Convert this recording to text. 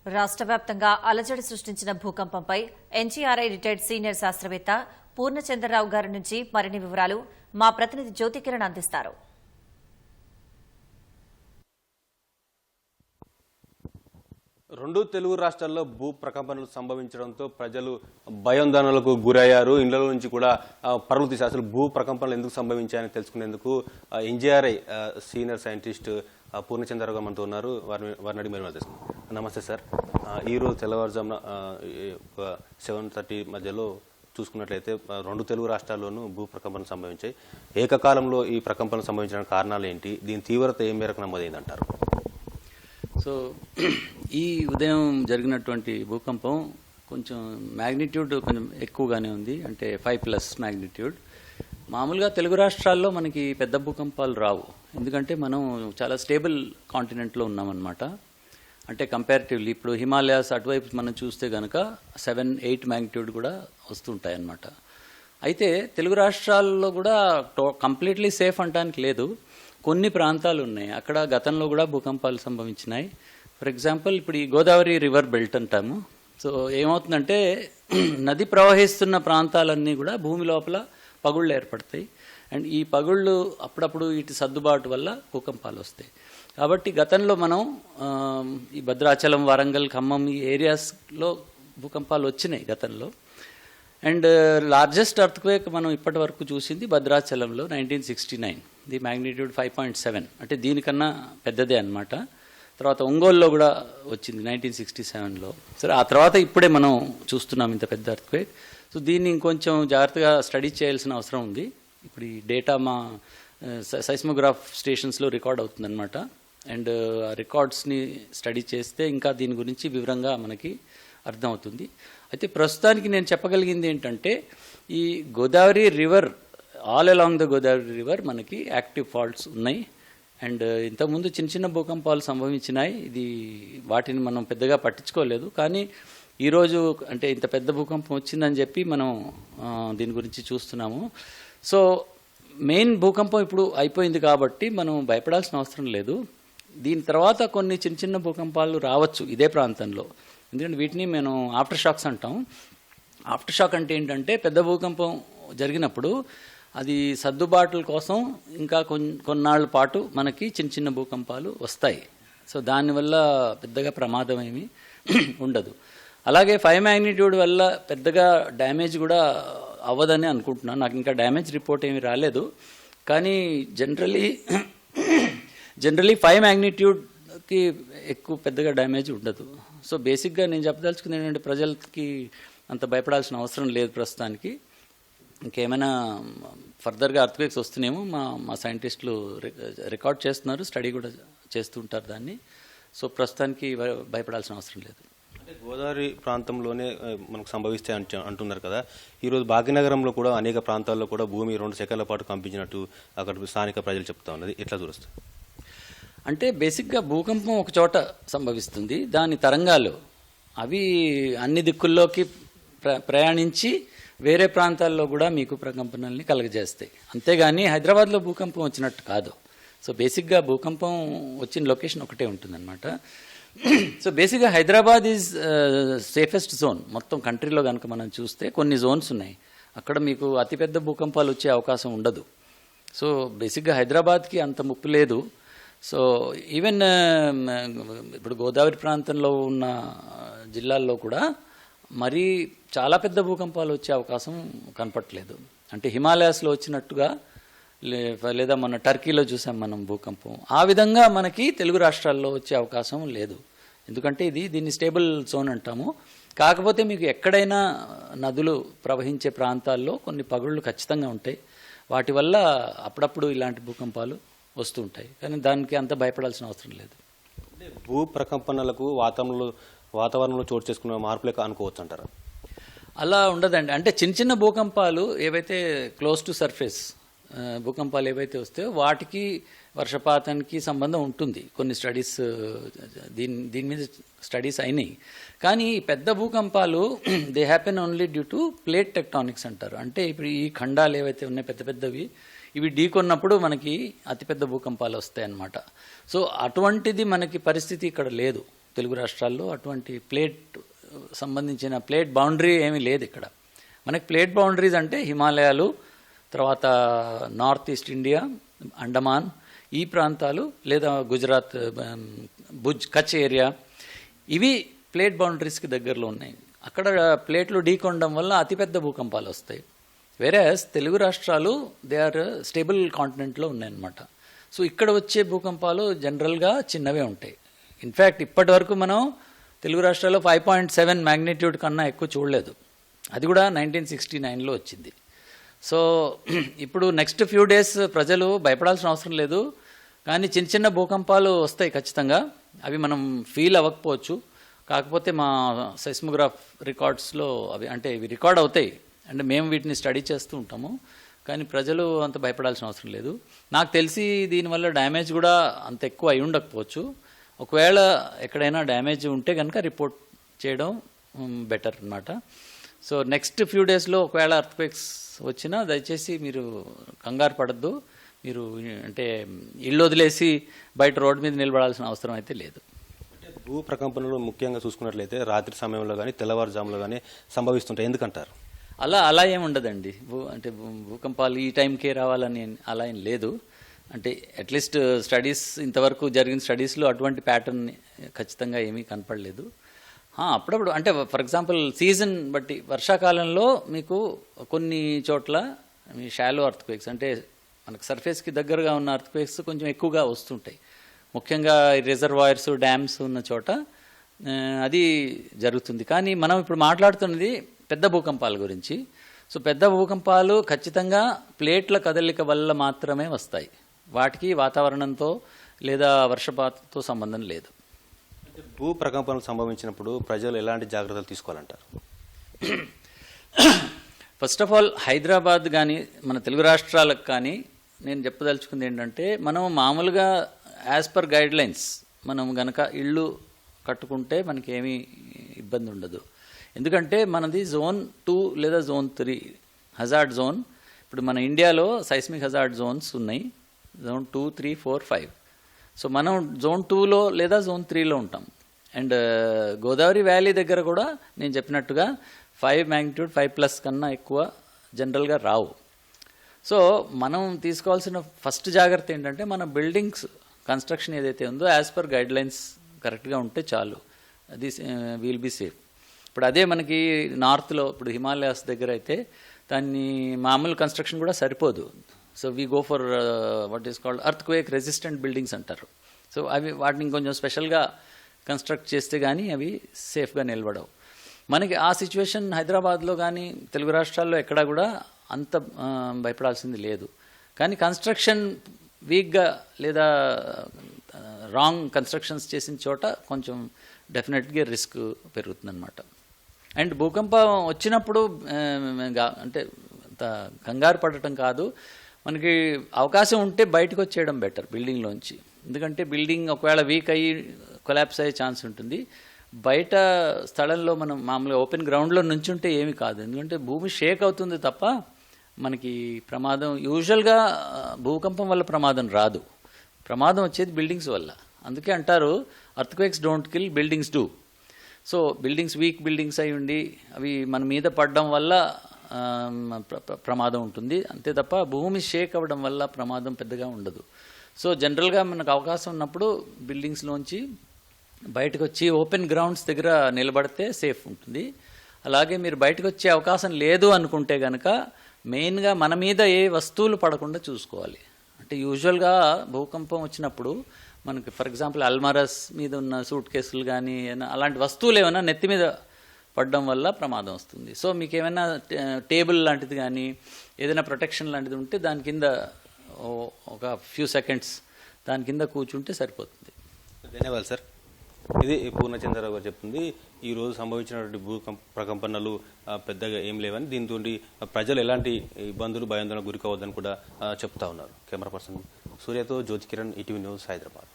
రాష్ట్ర వ్యాప్తంగా అలజడి సృష్టించిన భూకంపంపై ఎన్జీఆర్ఐ రిటైర్డ్ సీనియర్ శాస్త్రవేత్త పూర్ణచంద్రరావు గారి నుంచి మరిన్ని వివరాలు మా ప్రతినిధి జ్యోతికిరణ్ అందిస్తారు. రెండు తెలుగు రాష్ట్రాల్లో భూ ప్రకంపనలు సంభవించడంతో ప్రజలు భయాందోళనలకు గురయ్యారు. ఇళ్ల నుంచి కూడా పరుగులు తీసి అసలు భూ ప్రకంపనలు ఎందుకు సంభవించాయని తెలుసుకునేందుకు ఎన్జీఆర్ఐ సీనియర్ సైంటిస్ట్ పూర్ణచంద్రరావు గారు మనతో ఉన్నారు. వారిని అడిగి మరి తెలుసుకున్నాం. నమస్తే సార్. ఈరోజు తెల్లవారుజామున 7:30 మధ్యలో చూసుకున్నట్లయితే రెండు తెలుగు రాష్ట్రాల్లోనూ భూ ప్రకంపనలు సంభవించాయి. ఏకకాలంలో ఈ ప్రకంపనలు సంభవించడానికి కారణాలు ఏంటి? దీని తీవ్రత ఏ మేరకు నమోదైందంటారు? సో ఈ ఉదయం జరిగినటువంటి భూకంపం కొంచెం మ్యాగ్నిట్యూడ్ కొంచెం ఎక్కువగానే ఉంది, అంటే 5+ మ్యాగ్నిట్యూడ్. మామూలుగా తెలుగు రాష్ట్రాల్లో మనకి పెద్ద భూకంపాలు రావు, ఎందుకంటే మనం చాలా స్టేబుల్ కాంటినెంట్లో ఉన్నామన్నమాట. అంటే కంపారిటివ్లీ ఇప్పుడు హిమాలయాస్ అటువైపు మనం చూస్తే కనుక 7-8 మ్యాగ్నిట్యూడ్ కూడా వస్తుంటాయి అన్నమాట. అయితే తెలుగు రాష్ట్రాల్లో కూడా కంప్లీట్లీ సేఫ్ అంటానికి లేదు. కొన్ని ప్రాంతాలు ఉన్నాయి, అక్కడ గతంలో కూడా భూకంపాలు సంభవించినాయి. ఫర్ ఎగ్జాంపుల్ ఇప్పుడు ఈ గోదావరి రివర్ బెల్ట్ అంటాము. సో ఏమవుతుందంటే నది ప్రవహిస్తున్న ప్రాంతాలన్నీ కూడా భూమి లోపల పగుళ్ళు ఏర్పడతాయి. అండ్ ఈ పగుళ్ళు అప్పుడప్పుడు వీటి సర్దుబాటు వల్ల భూకంపాలు వస్తాయి. కాబట్టి గతంలో మనం ఈ భద్రాచలం, వరంగల్, ఖమ్మం ఈ ఏరియాస్లో భూకంపాలు వచ్చినాయి గతంలో. అండ్ లార్జెస్ట్ ఎర్త్క్వేక్ మనం ఇప్పటి వరకు చూసింది భద్రాచలంలో 1969, ది మ్యాగ్నిట్యూడ్ 5.7, అంటే దీనికన్నా పెద్దదే అన్నమాట. తర్వాత ఒంగోలులో కూడా వచ్చింది 1967లో. సరే, ఆ తర్వాత ఇప్పుడే మనం చూస్తున్నాం ఇంత పెద్ద ఎర్త్క్వేక్. సో దీన్ని ఇంకొంచెం జాగ్రత్తగా స్టడీ చేయాల్సిన అవసరం ఉంది. ఇప్పుడు ఈ డేటా మా సైస్మోగ్రాఫ్ స్టేషన్స్లో రికార్డ్ అవుతుందన్నమాట. అండ్ ఆ రికార్డ్స్ని స్టడీ చేస్తే ఇంకా దీని గురించి వివరంగా మనకి అర్థమవుతుంది. అయితే ప్రస్తుతానికి నేను చెప్పగలిగింది ఏంటంటే ఈ Godavari river, all along the Godavari river మనకి యాక్టివ్ ఫాల్ట్స్ ఉన్నాయి. అండ్ ఇంతకుముందు చిన్న చిన్న భూకంపాలు సంభవించినాయి, ఇది వాటిని మనం పెద్దగా పట్టించుకోలేదు. కానీ ఈరోజు అంటే ఇంత పెద్ద భూకంపం వచ్చిందని చెప్పి మనం దీని గురించి చూస్తున్నాము. సో మెయిన్ భూకంపం ఇప్పుడు అయిపోయింది కాబట్టి మనం భయపడాల్సిన అవసరం లేదు. దీని తర్వాత కొన్ని చిన్న చిన్న భూకంపాలు రావచ్చు ఇదే ప్రాంతంలో, ఎందుకంటే వీటిని మనం ఆఫ్టర్ షాక్స్ అంటాం. ఆఫ్టర్ షాక్ అంటే ఏంటంటే పెద్ద భూకంపం జరిగినప్పుడు అది సర్దుబాట్ల కోసం ఇంకా కొన్నాళ్ళ పాటు మనకి చిన్న చిన్న భూకంపాలు వస్తాయి. సో దానివల్ల పెద్దగా ప్రమాదం ఏమీ ఉండదు. అలాగే 5 మ్యాగ్నిట్యూడ్ వల్ల పెద్దగా డ్యామేజ్ కూడా అవ్వదని అనుకుంటున్నాను. నాకు ఇంకా డ్యామేజ్ రిపోర్ట్ ఏమీ రాలేదు. కానీ జనరలీ 5 మ్యాగ్నిట్యూడ్కి ఎక్కువ పెద్దగా డ్యామేజ్ ఉండదు. సో బేసిక్గా నేను చెప్పదలుచుకుంది ఏంటంటే ప్రజలకి అంత భయపడాల్సిన అవసరం లేదు ప్రస్తుతానికి. ఇంకేమైనా ఫర్దర్గా ఎర్త్క్వేక్స్ వస్తున్నాయేమో మా సైంటిస్టులు రికార్డ్ చేస్తున్నారు, స్టడీ కూడా చేస్తుంటారు దాన్ని. సో ప్రస్తుతానికి భయపడాల్సిన అవసరం లేదు. అంటే గోదావరి ప్రాంతంలోనే మనకు సంభవిస్తే అంటున్నారు కదా. ఈరోజు భాగ్యనగరంలో కూడా అనేక ప్రాంతాల్లో కూడా భూమి 2 సెకన్ల పాటు కంపించినట్టు అక్కడ స్థానిక ప్రజలు చెప్తా ఉన్నది. ఎట్లా చూస్తారు? అంటే బేసిక్గా భూకంపం ఒక చోట సంభవిస్తుంది, దాని తరంగాలు అవి అన్ని దిక్కుల్లోకి ప్రయాణించి వేరే ప్రాంతాల్లో కూడా మీకు ప్రకంపనల్ని కలగజేస్తాయి. అంతేగాని హైదరాబాద్లో భూకంపం వచ్చినట్టు కాదు. సో బేసిక్గా భూకంపం వచ్చిన లొకేషన్ ఒకటే ఉంటుందన్నమాట. సో బేసిక్గా హైదరాబాద్ ఈజ్ సేఫెస్ట్ జోన్. మొత్తం కంట్రీలో కనుక మనం చూస్తే కొన్ని జోన్స్ ఉన్నాయి, అక్కడ మీకు అతిపెద్ద భూకంపాలు వచ్చే అవకాశం ఉండదు. సో బేసిక్గా హైదరాబాద్కి అంత ముప్పు లేదు. సో ఈవెన్ ఇప్పుడు గోదావరి ప్రాంతంలో ఉన్న జిల్లాల్లో కూడా మరీ చాలా పెద్ద భూకంపాలు వచ్చే అవకాశం కనపట్లేదు. అంటే హిమాలయాస్లో వచ్చినట్టుగా లేదా మన టర్కీలో చూసాం మనం భూకంపం, ఆ విధంగా మనకి తెలుగు రాష్ట్రాల్లో వచ్చే అవకాశం లేదు. ఎందుకంటే దీన్ని స్టేబుల్ జోన్ అంటాము. కాకపోతే మీకు ఎక్కడైనా నదులు ప్రవహించే ప్రాంతాల్లో కొన్ని పగుళ్ళు ఖచ్చితంగా ఉంటాయి. వాటి వల్ల అప్పుడప్పుడు ఇలాంటి భూకంపాలు వస్తూ ఉంటాయి. కానీ దానికి అంత భయపడాల్సిన అవసరం లేదు. భూ ప్రకంపనలకు వాతావరణంలో చోటు చేసుకున్న మార్పులే అనుకోవచ్చు అంటారా? అలా ఉండదండి. అంటే చిన్న చిన్న భూకంపాలు ఏవైతే క్లోజ్ టు సర్ఫేస్ భూకంపాలు ఏవైతే వస్తాయో వాటికి వర్షపాతానికి సంబంధం ఉంటుంది. కొన్ని స్టడీస్ దీని మీద స్టడీస్ అయినాయి. కానీ పెద్ద భూకంపాలు they happen only due to plate tectonics అంటారు. అంటే ఇప్పుడు ఈ ఖండాలు ఏవైతే ఉన్నాయి పెద్ద పెద్దవి, ఇవి ఢీకొన్నప్పుడు మనకి అతిపెద్ద భూకంపాలు వస్తాయి అన్నమాట. సో అటువంటిది మనకి పరిస్థితి ఇక్కడ లేదు. తెలుగు రాష్ట్రాల్లో అటువంటి ప్లేట్ సంబంధించిన ప్లేట్ బౌండరీ ఏమీ లేదు ఇక్కడ. మనకి ప్లేట్ బౌండరీస్ అంటే హిమాలయాలు, తర్వాత నార్త్ ఈస్ట్ ఇండియా, అండమాన్ ఈ ప్రాంతాలు, లేదా గుజరాత్, భుజ్, కచ్ ఏరియా, ఇవి ప్లేట్ బౌండరీస్కి దగ్గరలో ఉన్నాయి. అక్కడ ప్లేట్లు ఢీకొనడం వల్ల అతిపెద్ద భూకంపాలు వస్తాయి. వేరేస్ తెలుగు రాష్ట్రాలు దే ఆర్ స్టేబుల్ కాంటినెంట్లో ఉన్నాయన్నమాట. సో ఇక్కడ వచ్చే భూకంపాలు జనరల్గా చిన్నవే ఉంటాయి. ఇన్ఫ్యాక్ట్ ఇప్పటి వరకు మనం తెలుగు రాష్ట్రాల్లో 5.7 మ్యాగ్నిట్యూడ్ కన్నా ఎక్కువ చూడలేదు. అది కూడా 1969లో వచ్చింది. సో ఇప్పుడు నెక్స్ట్ ఫ్యూ డేస్ ప్రజలు భయపడాల్సిన అవసరం లేదు. కానీ చిన్న చిన్న భూకంపాలు వస్తాయి ఖచ్చితంగా. అవి మనం ఫీల్ అవ్వకపోవచ్చు. కాకపోతే మా సైస్మోగ్రాఫ్ రికార్డ్స్లో అవి అంటే ఇవి రికార్డ్ అవుతాయి. అంటే మేము వీటిని స్టడీ చేస్తూ ఉంటాము. కానీ ప్రజలు అంత భయపడాల్సిన అవసరం లేదు. నాకు తెలిసి దీనివల్ల డ్యామేజ్ కూడా అంత ఎక్కువ అయి ఉండకపోవచ్చు. ఒకవేళ ఎక్కడైనా డ్యామేజ్ ఉంటే కనుక రిపోర్ట్ చేయడం బెటర్ అన్నమాట. సో నెక్స్ట్ ఫ్యూ డేస్లో ఒకవేళ ఎర్త్క్వేక్స్ వచ్చినా దయచేసి మీరు కంగారు పడద్దు. మీరు అంటే ఇల్లు వదిలేసి బయట రోడ్డు మీద నిలబడాల్సిన అవసరం అయితే లేదు. భూ ప్రకంపనలు ముఖ్యంగా చూసుకున్నట్లయితే రాత్రి సమయంలో కానీ తెల్లవారుజాములో కానీ సంభవిస్తుంటాయి. ఎందుకంటారు? అలా ఏమి ఉండదండి. అంటే భూకంపాలు ఈ టైంకే రావాలని అలా ఏం లేదు. అంటే అట్లీస్ట్ స్టడీస్ ఇంతవరకు జరిగిన స్టడీస్లో అటువంటి ప్యాటర్న్ ఖచ్చితంగా ఏమీ కనపడలేదు. అప్పుడప్పుడు అంటే ఫర్ ఎగ్జాంపుల్ సీజన్ బట్టి వర్షాకాలంలో మీకు కొన్ని చోట్ల మీ షాలో ఎర్త్క్వేక్స్ అంటే మనకు సర్ఫేస్కి దగ్గరగా ఉన్న ఎర్త్క్వేక్స్ కొంచెం ఎక్కువగా వస్తుంటాయి. ముఖ్యంగా రిజర్వాయర్స్, డ్యామ్స్ ఉన్న చోట అది జరుగుతుంది. కానీ మనం ఇప్పుడు మాట్లాడుతున్నది పెద్ద భూకంపాల గురించి. సో పెద్ద భూకంపాలు ఖచ్చితంగా ప్లేట్ల కదలిక వల్ల మాత్రమే వస్తాయి. వాటికి వాతావరణంతో లేదా వర్షపాతంతో సంబంధం లేదు. భూ ప్రకంపనలు సంభవించినప్పుడు ప్రజలు ఎలాంటి జాగ్రత్తలు తీసుకోవాలంటారు? ఫస్ట్ ఆఫ్ ఆల్ హైదరాబాద్ కానీ మన తెలుగు రాష్ట్రాలకు కానీ నేను చెప్పదలుచుకుంది ఏంటంటే, మనం మామూలుగా యాజ్ పర్ గైడ్ లైన్స్ మనం గనక ఇళ్ళు కట్టుకుంటే మనకి ఏమీ ఇబ్బంది ఉండదు. ఎందుకంటే మనది జోన్ 2 లేదా జోన్ 3 హజార్డ్ జోన్. ఇప్పుడు మన ఇండియాలో సైస్మిక్ హజార్డ్ జోన్స్ ఉన్నాయి, జోన్ 2, 3, 4, 5. సో మనం జోన్ 2లో లేదా జోన్ 3లో ఉంటాం. అండ్ గోదావరి వ్యాలీ దగ్గర కూడా నేను చెప్పినట్టుగా 5 మ్యాగ్నిట్యూడ్ 5+ కన్నా ఎక్కువ జనరల్గా రావు. సో మనం తీసుకోవాల్సిన ఫస్ట్ జాగ్రత్త ఏంటంటే మన బిల్డింగ్స్ కన్స్ట్రక్షన్ ఏదైతే ఉందో యాజ్ పర్ గైడ్ లైన్స్ కరెక్ట్గా ఉంటే చాలు. అది విల్ బీ సేఫ్. ఇప్పుడు అదే మనకి నార్త్లో ఇప్పుడు హిమాలయాస్ దగ్గర అయితే దాన్ని మామూలు కన్స్ట్రక్షన్ కూడా సరిపోదు. So we go for what is called earthquake resistant buildings అంటారు. సో అవి వాటిని కొంచెం స్పెషల్గా కన్స్ట్రక్ట్ చేస్తే కానీ అవి సేఫ్గా నిలబడవు. మనకి ఆ సిచ్యువేషన్ హైదరాబాద్లో కానీ తెలుగు రాష్ట్రాల్లో ఎక్కడా కూడా అంత భయపడాల్సింది లేదు. కానీ కన్స్ట్రక్షన్ వీక్గా లేదా రాంగ్ కన్స్ట్రక్షన్స్ చేసిన చోట కొంచెం డెఫినెట్గా రిస్క్ పెరుగుతుందన్నమాట. అండ్ భూకంపం వచ్చినప్పుడు అంటే అంత కంగారు పడటం కాదు, మనకి అవకాశం ఉంటే బయటకు వచ్చేయడం బెటర్ బిల్డింగ్లోంచి. ఎందుకంటే బిల్డింగ్ ఒకవేళ వీక్ అయ్యి కొలాప్స్ అయ్యే ఛాన్స్ ఉంటుంది. బయట స్థలంలో మనం మామూలుగా ఓపెన్ గ్రౌండ్లో నుంచుంటే ఏమీ కాదు. ఎందుకంటే భూమి షేక్ అవుతుంది తప్ప మనకి ప్రమాదం యూజువల్గా భూకంపం వల్ల ప్రమాదం రాదు. ప్రమాదం వచ్చేది బిల్డింగ్స్ వల్ల. అందుకే అంటారు earthquakes don't kill, buildings do. So buildings week buildings అయి ఉండి అవి మన మీద పడడం వల్ల ప్రమాదం ఉంటుంది. అంతే తప్ప భూమి షేక్ అవ్వడం వల్ల ప్రమాదం పెద్దగా ఉండదు. సో జనరల్గా మనకు అవకాశం ఉన్నప్పుడు బిల్డింగ్స్లోంచి బయటకు వచ్చి ఓపెన్ గ్రౌండ్స్ దగ్గర నిలబడితే సేఫ్ ఉంటుంది. అలాగే మీరు బయటకు వచ్చే అవకాశం లేదు అనుకుంటే కనుక మెయిన్గా మన మీద ఏ వస్తువులు పడకుండా చూసుకోవాలి. అంటే యూజువల్గా భూకంపం వచ్చినప్పుడు మనకి ఫర్ ఎగ్జాంపుల్ అల్మారాస్ మీద ఉన్న సూట్ కేసులు కానీ అలాంటి వస్తువులు ఏమైనా నెత్తి మీద పడడం వల్ల ప్రమాదం వస్తుంది. సో మీకు ఏమైనా టేబుల్ లాంటిది కానీ ఏదైనా ప్రొటెక్షన్ లాంటిది ఉంటే దాని కింద ఒక ఫ్యూ సెకండ్స్ దాని కింద కూర్చుంటే సరిపోతుంది. ధన్యవాదాలు సార్. ఇది పూర్ణచంద్రరావు గారు చెప్తుంది. ఈరోజు సంభవించినటువంటి ప్రకంపనలు పెద్దగా ఏం లేవని, దీంతో ప్రజలు ఎలాంటి ఇబ్బందులు భయాందోళనకు గురి కావద్దని కూడా చెప్తా ఉన్నారు. కెమెరా పర్సన్ సూర్యతో జ్యోతి కిరణ్, ఈటీవీ న్యూస్, హైదరాబాద్.